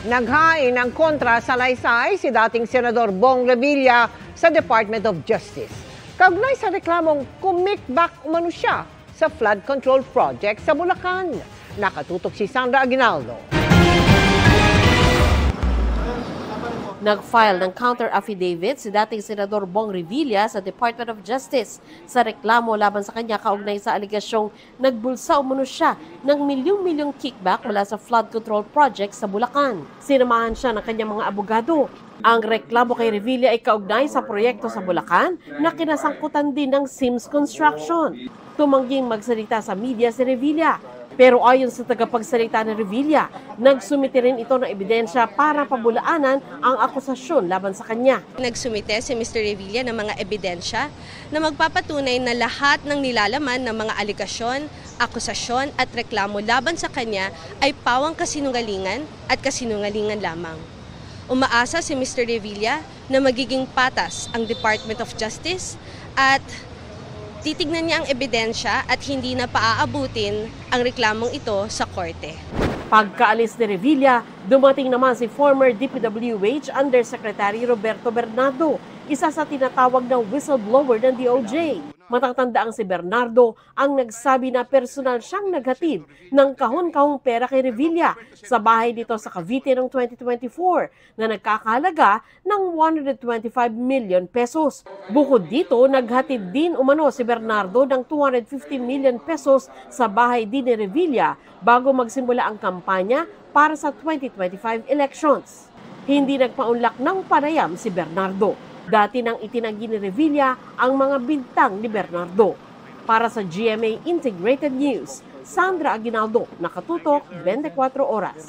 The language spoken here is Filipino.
Naghain ng kontra sa laysay si dating Senador Bong Revilla sa Department of Justice. Kaugnay sa reklamong kumikback umano siya sa flood control project sa Bulacan. Nakatutok si Sandra Aguinaldo. Nag-file ng counter-affidavit si dating Senador Bong Revilla sa Department of Justice sa reklamo laban sa kanya kaugnay sa aligasyong nagbulsa umano siya ng milyong-milyong kickback mula sa flood control project sa Bulacan. Sinamahan siya ng kanyang mga abogado. Ang reklamo kay Revilla ay kaugnay sa proyekto sa Bulacan na kinasangkutan din ng Sims Construction. Tumangging magsalita sa media si Revilla. Pero ayon sa tagapagsalita ni Revilla, nagsumite rin ito ng ebidensya para pabulaanan ang akusasyon laban sa kanya. Nagsumite si Mr. Revilla ng mga ebidensya na magpapatunay na lahat ng nilalaman ng mga aligasyon, akusasyon at reklamo laban sa kanya ay pawang kasinungalingan at kasinungalingan lamang. Umaasa si Mr. Revilla na magiging patas ang Department of Justice at titignan niya ang ebidensya at hindi na paaabutin ang reklamong ito sa korte. Pagkaalis ni Revilla, dumating naman si former DPWH Undersecretary Roberto Bernardo, isa sa tinatawag na whistleblower ng DOJ. Matatanda ang si Bernardo ang nagsabi na personal siyang naghatid ng kahon-kahong pera kay Revilla sa bahay dito sa Cavite noong 2024 na nagkakahalaga ng 125 million pesos. Bukod dito, naghatid din umano si Bernardo ng 250 million pesos sa bahay din ni Revilla bago magsimula ang kampanya para sa 2025 elections. Hindi nagpaunlak ng panayam si Bernardo. Dati nang itinanggi ni Revilla ang mga bintang ni Bernardo. Para sa GMA Integrated News, Sandra Aguinaldo, Nakatutok, 24 Oras.